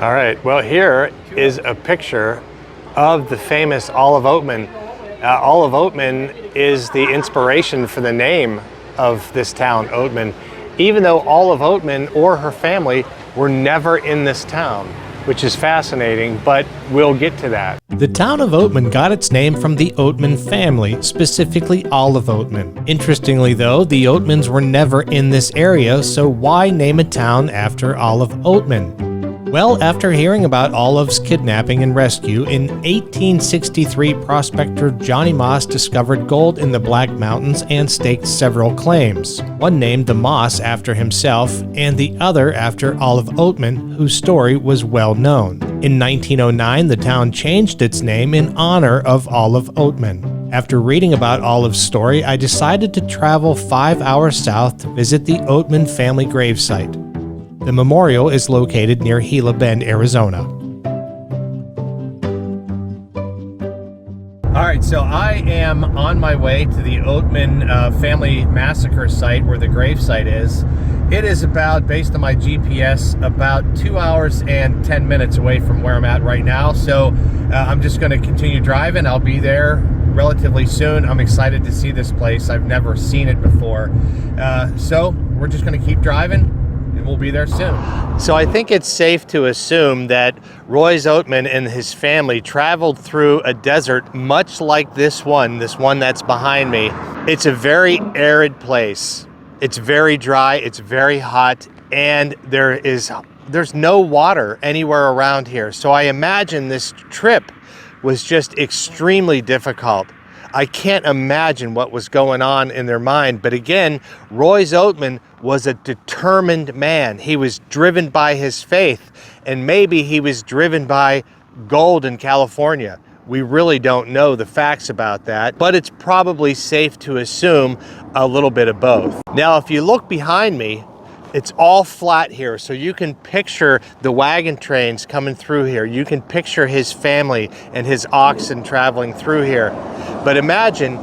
All right, well, here is a picture of the famous Olive Oatman. Olive Oatman is the inspiration for the name of this town, Oatman, even though Olive Oatman or her family were never in this town, which is fascinating, but we'll get to that. The town of Oatman got its name from the Oatman family, specifically Olive Oatman. Interestingly though, the Oatmans were never in this area, so why name a town after Olive Oatman? Well, after hearing about Olive's kidnapping and rescue, in 1863 prospector Johnny Moss discovered gold in the Black Mountains and staked several claims, one named the Moss after himself and the other after Olive Oatman, whose story was well known. In 1909, the town changed its name in honor of Olive Oatman. After reading about Olive's story, I decided to travel 5 hours south to visit the Oatman family gravesite. The memorial is located near Gila Bend, Arizona. All right, so I am on my way to the Oatman family massacre site where the grave site is. It is about, based on my GPS, about 2 hours and 10 minutes away from where I'm at right now. So I'm just gonna continue driving. I'll be there relatively soon. I'm excited to see this place. I've never seen it before. So we're just gonna keep driving. We'll be there soon. So I think it's safe to assume that Royce Oatman and his family traveled through a desert much like this one that's behind me. It's a very arid place. It's very dry, it's very hot, and there's no water anywhere around here. So I imagine this trip was just extremely difficult. I can't imagine what was going on in their mind. But again, Royce Oatman was a determined man. He was driven by his faith, and maybe he was driven by gold in California. We really don't know the facts about that, but it's probably safe to assume a little bit of both. Now, if you look behind me, it's all flat here, so you can picture the wagon trains coming through here. You can picture his family and his oxen traveling through here. But imagine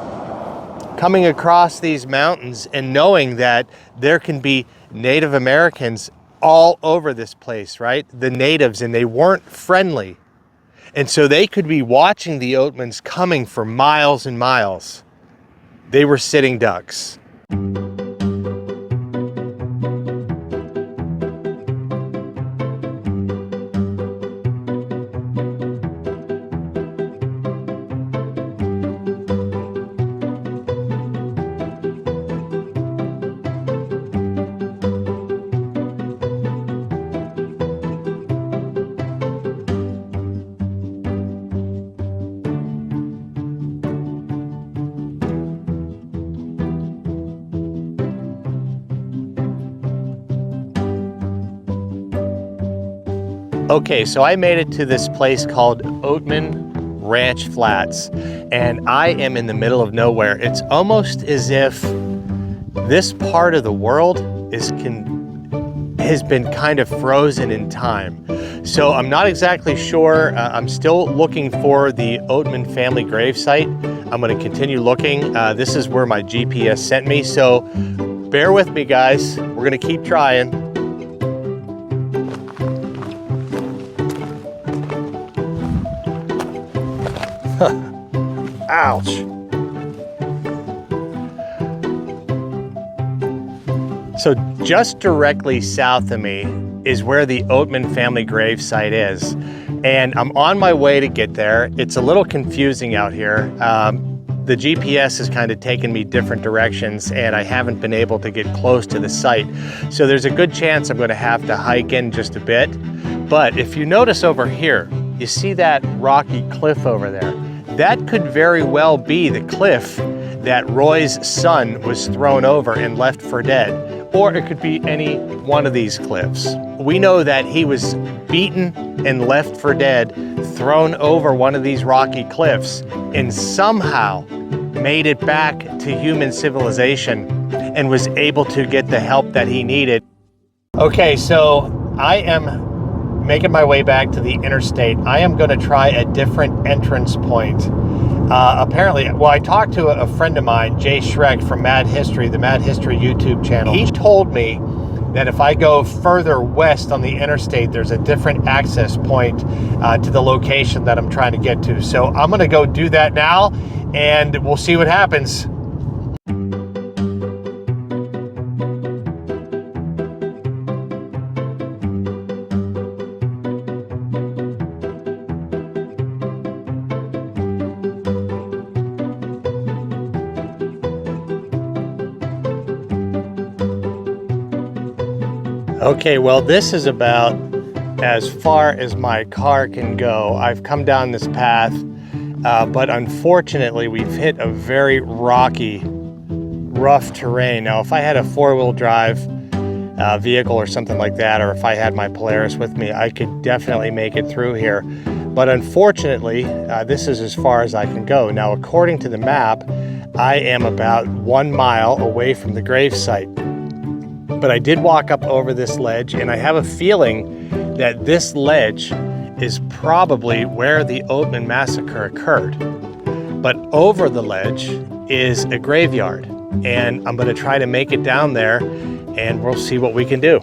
coming across these mountains and knowing that there can be Native Americans all over this place, right? The natives, and they weren't friendly. And so they could be watching the Oatmans coming for miles and miles. They were sitting ducks. Okay, so I made it to this place called Oatman Ranch Flats, and I am in the middle of nowhere. It's almost as if this part of the world has been kind of frozen in time. So I'm not exactly sure. I'm still looking for the Oatman family gravesite. I'm going to continue looking. This is where my GPS sent me, so bear with me, guys. We're going to keep trying. Ouch. So just directly south of me is where the Oatman family gravesite is. And I'm on my way to get there. It's a little confusing out here. The GPS has kind of taken me different directions, and I haven't been able to get close to the site. So there's a good chance I'm going to have to hike in just a bit. But if you notice over here, you see that rocky cliff over there? That could very well be the cliff that Roy's son was thrown over and left for dead. Or it could be any one of these cliffs. We know that he was beaten and left for dead, thrown over one of these rocky cliffs, and somehow made it back to human civilization and was able to get the help that he needed. Okay, so I am making my way back to the interstate. I am going to try a different entrance point. Apparently, well, I talked to a friend of mine, Jay Schreck from Mad History, the Mad History YouTube channel. He told me that if I go further west on the interstate, there's a different access point to the location that I'm trying to get to. So I'm going to go do that now, and we'll see what happens. Okay, well, this is about as far as my car can go. I've come down this path, but unfortunately we've hit a very rocky, rough terrain. Now, if I had a four-wheel drive vehicle or something like that, or if I had my Polaris with me, I could definitely make it through here. But unfortunately, this is as far as I can go. Now, according to the map, I am about 1 mile away from the grave site. But I did walk up over this ledge, and I have a feeling that this ledge is probably where the Oatman massacre occurred. But over the ledge is a graveyard, and I'm going to try to make it down there, and we'll see what we can do.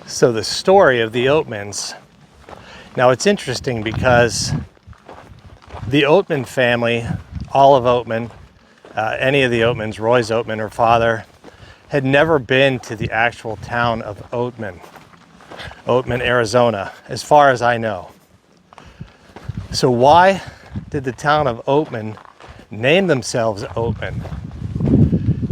So the story of the Oatmans. Now, it's interesting because the Oatman family, Olive Oatman, any of the Oatmans, Royce Oatman, her father, had never been to the actual town of Oatman, Arizona, as far as I know. So why did the town of Oatman name themselves Oatman?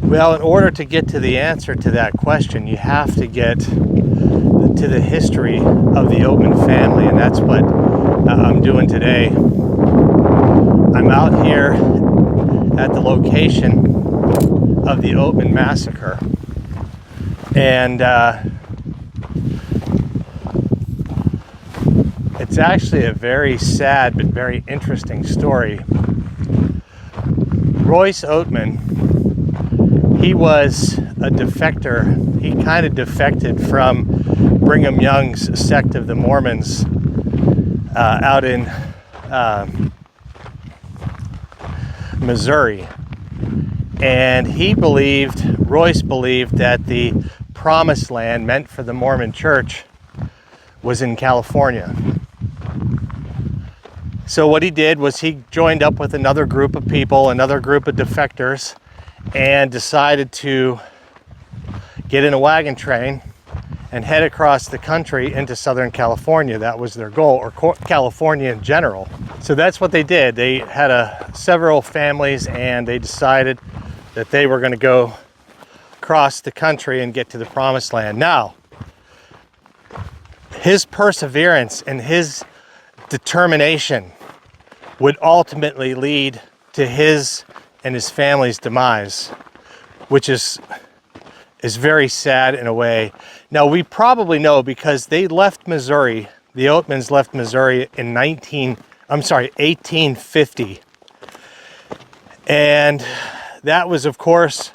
Well, in order to get to the answer to that question, you have to get to the history of the Oatman family, and that's what I'm doing today. I'm out here at the location of the Oatman massacre, and it's actually a very sad but very interesting story. Royce Oatman, he was a defector. He kind of defected from Brigham Young's sect of the Mormons out in Missouri, and Royce believed that the promised land meant for the Mormon church was in California. So what he did was he joined up with another group of people, another group of defectors, and decided to get in a wagon train and head across the country into Southern California. That was their goal, or California in general. So that's what they did. They had several families, and they decided that they were going to go across the country and get to the promised land. Now, his perseverance and his determination would ultimately lead to his and his family's demise, which is very sad in a way. Now, we probably know because they left Missouri, the Oatmans left Missouri in 1850. And that was, of course,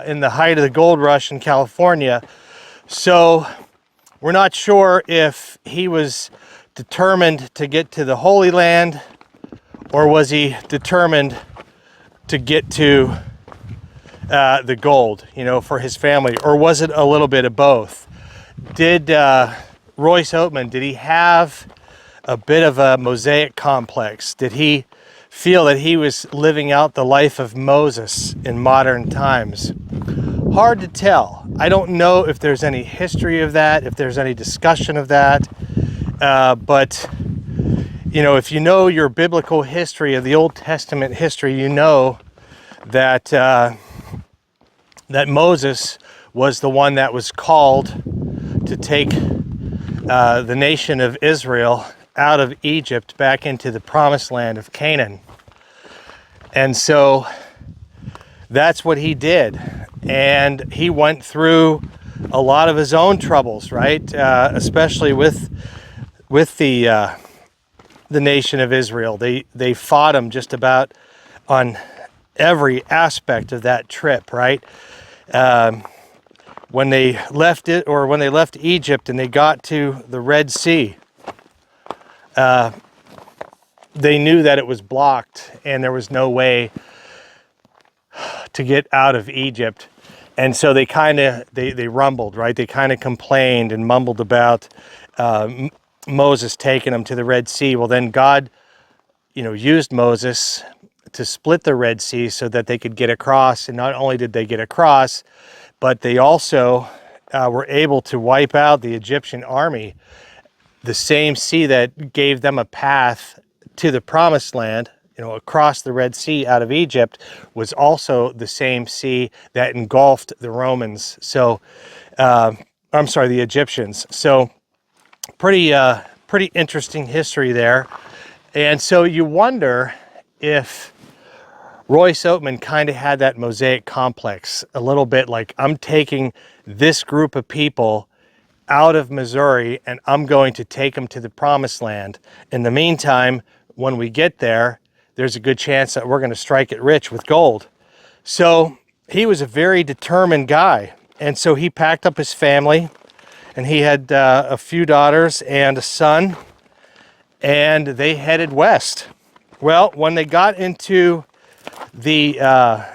in the height of the gold rush in California. So we're not sure if he was determined to get to the Holy Land, or was he determined to get to the gold, for his family, or was it a little bit of both? Did Royce Oatman, did he have a bit of a Mosaic complex? Did he feel that he was living out the life of Moses in modern times? Hard to tell. I don't know if there's any history of that, if there's any discussion of that, but if you know your biblical history of the Old Testament history, you know that that Moses was the one that was called to take the nation of Israel out of Egypt back into the promised land of Canaan. And so that's what he did. And he went through a lot of his own troubles, right? Especially with the nation of Israel. They fought him just about on every aspect of that trip, right? When they left Egypt and they got to the Red Sea, they knew that it was blocked and there was no way to get out of Egypt. And so they kind of, they rumbled, right? They kind of complained and mumbled about Moses taking them to the Red Sea. Well, then God, used Moses to split the Red Sea so that they could get across. And not only did they get across, but they also were able to wipe out the Egyptian army. The same sea that gave them a path to the Promised Land, across the Red Sea out of Egypt, was also the same sea that engulfed the Romans. So, I'm sorry, the Egyptians. So, pretty interesting history there. And so you wonder if Royce Oatman kind of had that Mosaic complex, a little bit like, I'm taking this group of people out of Missouri and I'm going to take them to the Promised Land. In the meantime, when we get there, there's a good chance that we're going to strike it rich with gold. So he was a very determined guy. And so he packed up his family, and he had a few daughters and a son, and they headed west. Well, when they got into the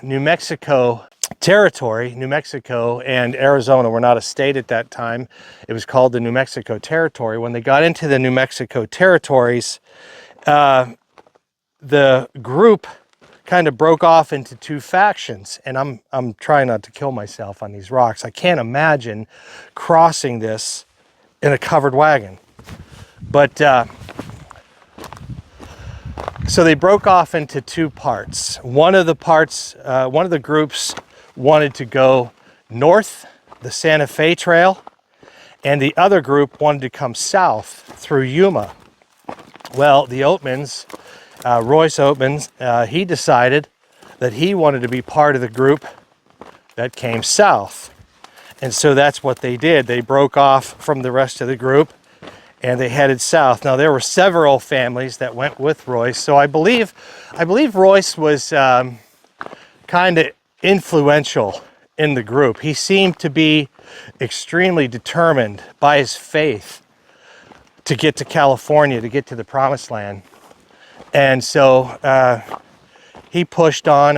New Mexico territory, New Mexico and Arizona were not a state at that time. It was called the New Mexico Territory. When they got into the New Mexico territories, the group kind of broke off into two factions. And I'm trying not to kill myself on these rocks. I can't imagine crossing this in a covered wagon. But so they broke off into two parts. One of the groups wanted to go north, the Santa Fe Trail, and the other group wanted to come south through Yuma. Well, the Oatmans, Royce Oatman, he decided that he wanted to be part of the group that came south. And so that's what they did. They broke off from the rest of the group and they headed south. Now, there were several families that went with Royce. So I believe Royce was kind of influential in the group. He seemed to be extremely determined by his faith to get to California, to get to the Promised Land. And so he pushed on,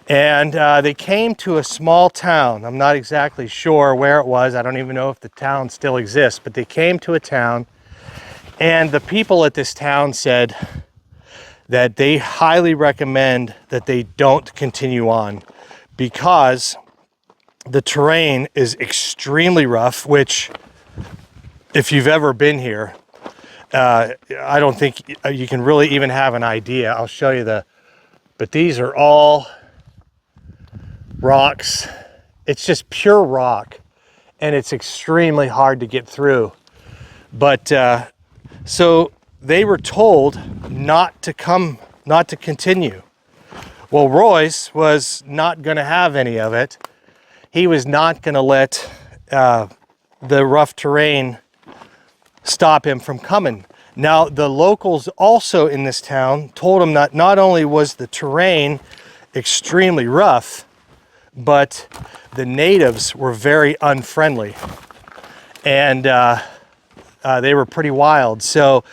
and they came to a small town. I'm not exactly sure where it was. I don't even know if the town still exists, but they came to a town, and the people at this town said that they highly recommend that they don't continue on because the terrain is extremely rough, which, if you've ever been here, I don't think you can really even have an idea. I'll show you but these are all rocks. It's just pure rock, and it's extremely hard to get through. But so they were told not to continue. Well, Royce was not going to have any of it. He was not going to let the rough terrain stop him from coming. Now, the locals also in this town told him that not only was the terrain extremely rough, but the natives were very unfriendly, and they were pretty wild. So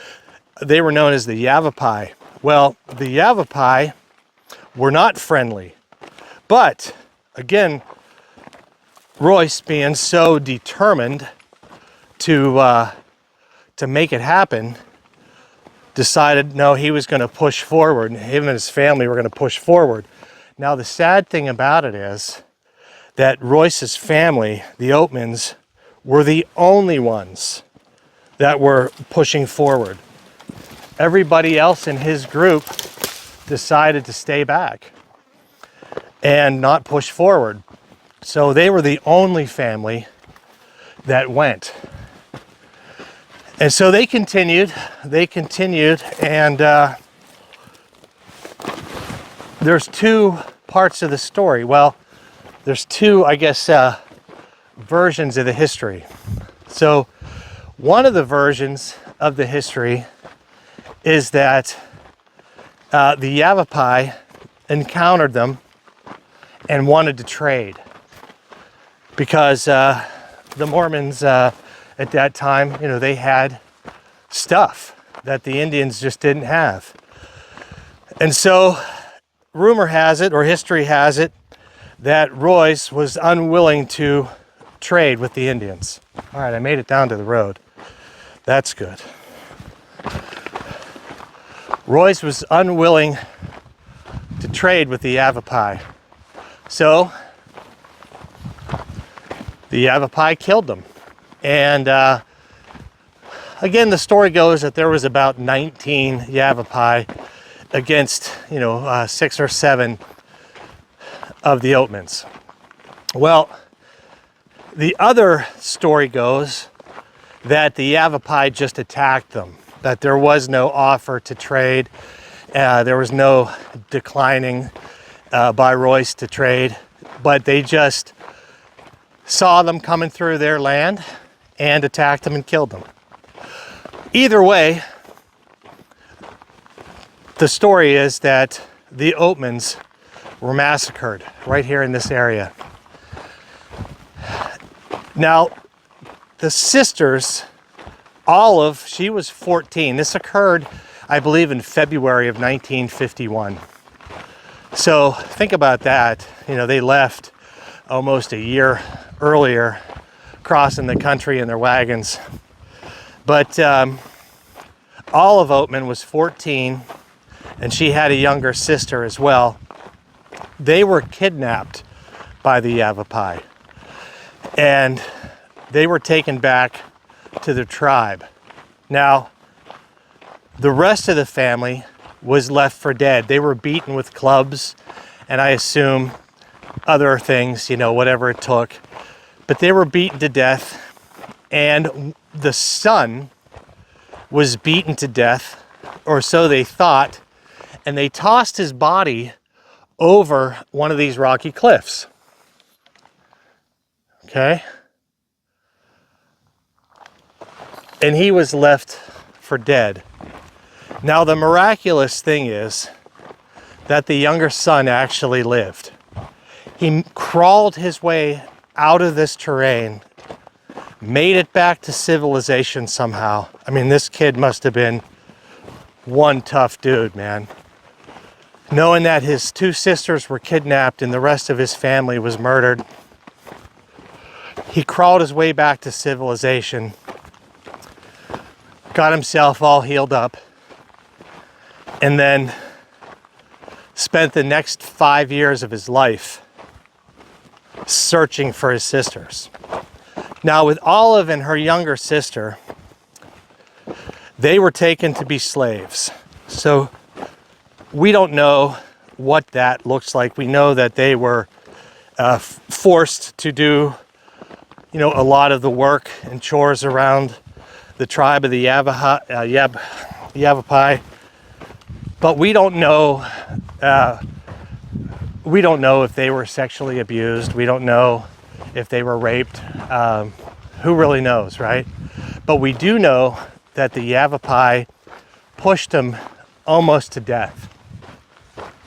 they were known as the Yavapai. Well, the Yavapai were not friendly, but again, Royce, being so determined to make it happen, decided no, he was going to push forward, and him and his family were going to push forward. Now, the sad thing about it is that Royce's family, the Oatmans, were the only ones that were pushing forward. Everybody else in his group decided to stay back and not push forward. So they were the only family that went. And so they continued, and there's two parts of the story. Well, there's two, I guess, versions of the history. So one of the versions of the history is that the Yavapai encountered them and wanted to trade, because the Mormons at that time, they had stuff that the Indians just didn't have. And so rumor has it, or history has it, that Royce was unwilling to trade with the Indians. All right, I made it down to the road. That's good. Royce was unwilling to trade with the Yavapai. So the Yavapai killed them. And again, the story goes that there was about 19 Yavapai against, 6 or 7 of the Oatmans. Well, the other story goes that the Yavapai just attacked them, that there was no offer to trade, there was no declining by Royce to trade, but they just saw them coming through their land and attacked them and killed them. Either way, the story is that the Oatmans were massacred right here in this area. Now, the sisters, Olive, she was 14. This occurred, I believe, in February of 1951. So think about that. They left almost a year earlier, crossing the country in their wagons. But Olive Oatman was 14, and she had a younger sister as well. They were kidnapped by the Yavapai, and they were taken back to their tribe. Now, the rest of the family was left for dead. They were beaten with clubs, and I assume other things, whatever it took. But they were beaten to death, and the son was beaten to death, or so they thought, and they tossed his body over one of these rocky cliffs. Okay? And he was left for dead. Now, the miraculous thing is that the younger son actually lived. He crawled his way out of this terrain, made it back to civilization somehow. I mean, this kid must have been one tough dude, man. Knowing that his 2 sisters were kidnapped and the rest of his family was murdered, he crawled his way back to civilization, got himself all healed up, and then spent the next 5 years of his life searching for his sisters. Now, with Olive and her younger sister, they were taken to be slaves. So we don't know what that looks like. We know that they were forced to do, a lot of the work and chores around the tribe of the Yavapai. But we don't know. We don't know if they were sexually abused. We don't know if they were raped. Who really knows, right? But we do know that the Yavapai pushed them almost to death.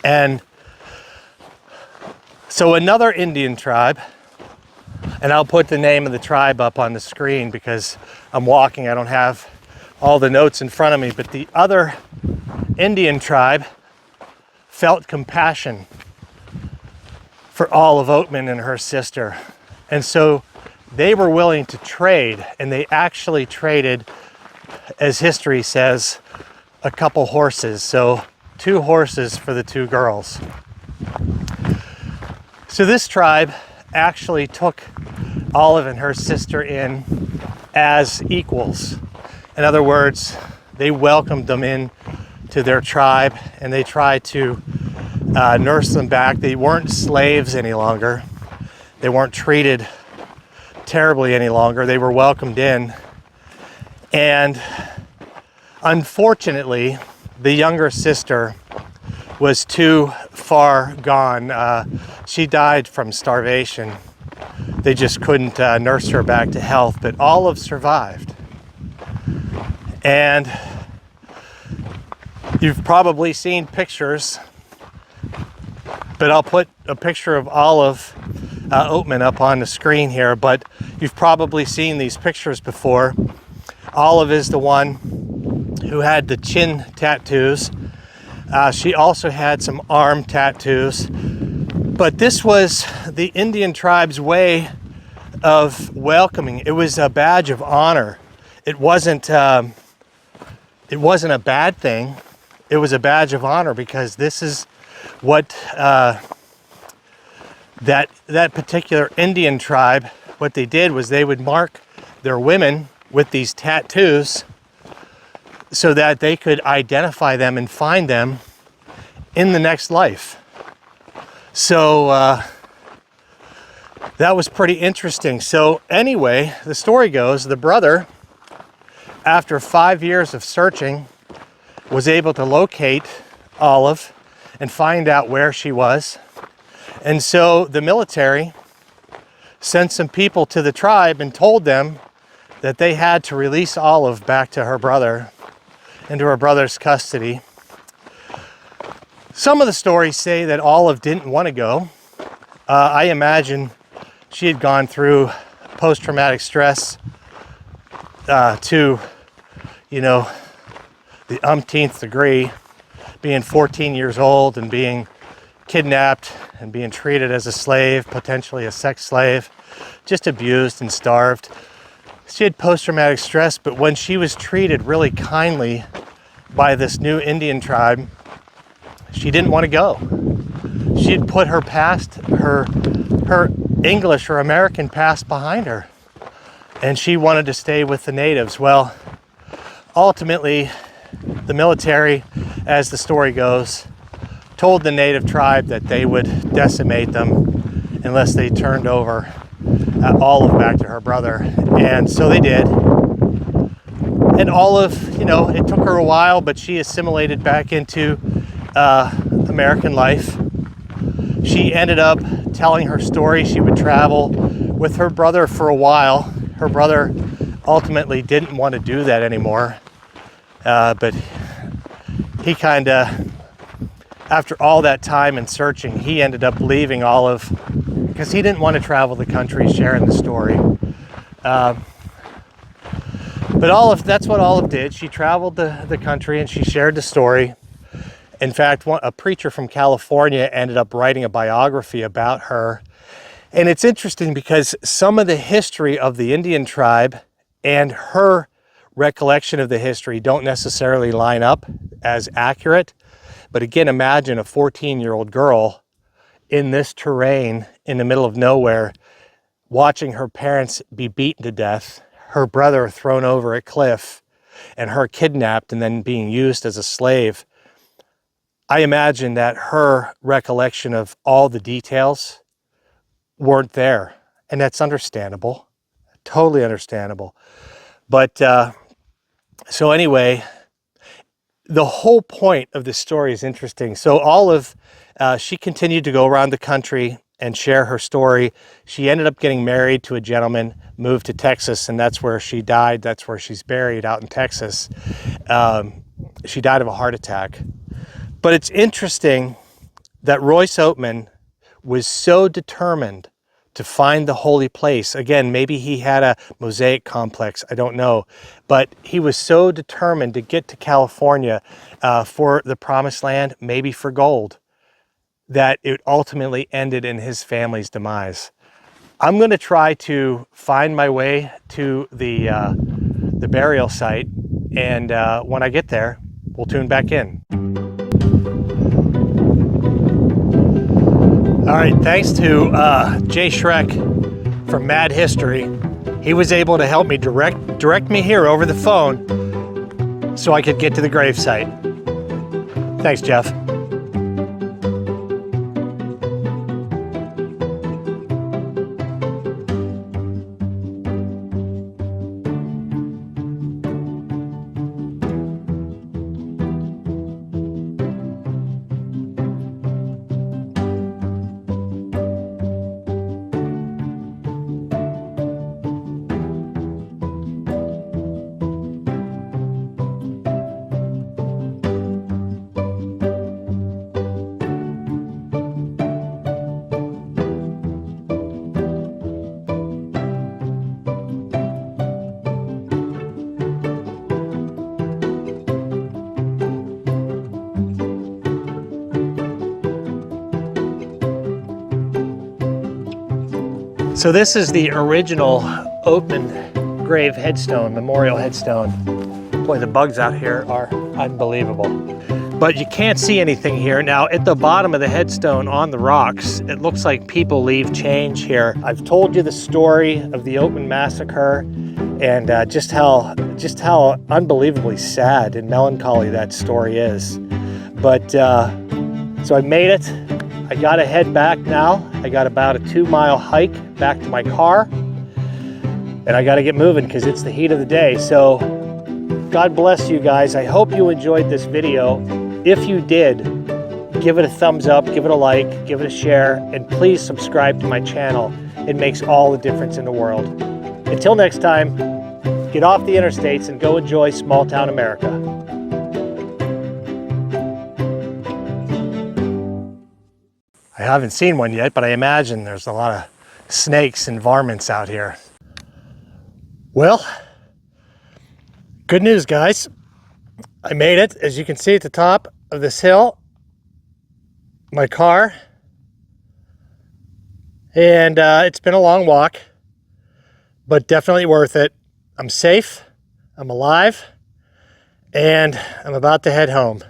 And so another Indian tribe, and I'll put the name of the tribe up on the screen because I'm walking, I don't have all the notes in front of me, but the other Indian tribe felt compassion for Olive Oatman and her sister. And so they were willing to trade, and they actually traded, as history says, a couple horses. So 2 horses for the 2 girls. So this tribe actually took Olive and her sister in as equals. In other words, they welcomed them in to their tribe, and they tried to nurse them back. They weren't slaves any longer. They weren't treated terribly any longer. They were welcomed in. And unfortunately, the younger sister was too far gone. She died from starvation. They just couldn't nurse her back to health, but Olive survived. And you've probably seen pictures, but I'll put a picture of Olive Oatman up on the screen here, but you've probably seen these pictures before. Olive is the one who had the chin tattoos. She also had some arm tattoos. But this was the Indian tribe's way of welcoming. It was a badge of honor. It wasn't a bad thing. It was a badge of honor because this is what that particular Indian tribe, what they did was they would mark their women with these tattoos so that they could identify them and find them in the next life. So that was pretty interesting. So anyway, the story goes, the brother, after 5 years of searching, was able to locate Olive and find out where she was. And so the military sent some people to the tribe and told them that they had to release Olive back to her brother, into her brother's custody. Some of the stories say that Olive didn't want to go. I imagine she had gone through post-traumatic stress to, the umpteenth degree, being 14 years old and being kidnapped and being treated as a slave, potentially a sex slave, just abused and starved. She had post-traumatic stress, but when she was treated really kindly by this new Indian tribe, she didn't want to go. She had put her past, her English, her American past behind her, and she wanted to stay with the natives. Well, ultimately, the military, as the story goes, told the native tribe that they would decimate them unless they turned over Olive back to her brother. And so they did. And Olive, it took her a while, but she assimilated back into American life. She ended up telling her story. She would travel with her brother for a while. Her brother ultimately didn't want to do that anymore. But he kind of, after all that time and searching, he ended up leaving Olive because he didn't want to travel the country sharing the story. But Olive, that's what Olive did. She traveled the country and she shared the story. In fact, a preacher from California ended up writing a biography about her. And it's interesting because some of the history of the Indian tribe and her recollection of the history don't necessarily line up as accurate. But again, imagine a 14-year-old girl in this terrain in the middle of nowhere, watching her parents be beaten to death, her brother thrown over a cliff, and her kidnapped and then being used as a slave. I imagine that her recollection of all the details weren't there, and that's understandable, totally understandable. But so anyway, the whole point of this story is interesting. So Olive, she continued to go around the country and share her story. She ended up getting married to a gentleman, moved to Texas, and that's where she died. That's where she's buried, out in Texas. She died of a heart attack. But it's interesting that Royce Oatman was so determined to find the holy place. Again, maybe he had a Mosaic complex, I don't know. But he was so determined to get to California for the promised land, maybe for gold, that it ultimately ended in his family's demise. I'm going to try to find my way to the burial site, and when I get there, we'll tune back in. All right, thanks to Jay Schreck from Mad History. He was able to help me direct me here over the phone so I could get to the gravesite. Thanks, Jeff. So this is the original Oatman grave headstone, memorial headstone. Boy, the bugs out here are unbelievable. But you can't see anything here. Now, at the bottom of the headstone on the rocks, it looks like people leave change here. I've told you the story of the Oatman Massacre and just how unbelievably sad and melancholy that story is. But, so I made it. I gotta head back now. I got about a 2-mile hike back to my car. And I gotta get moving because it's the heat of the day. So, God bless you guys. I hope you enjoyed this video. If you did, give it a thumbs up, give it a like, give it a share, and please subscribe to my channel. It makes all the difference in the world. Until next time, get off the interstates and go enjoy small town America. I haven't seen one yet, but I imagine there's a lot of snakes and varmints out here. Well, good news, guys. I made it, as you can see at the top of this hill, my car, and it's been a long walk, but definitely worth it. I'm safe, I'm alive, and I'm about to head home.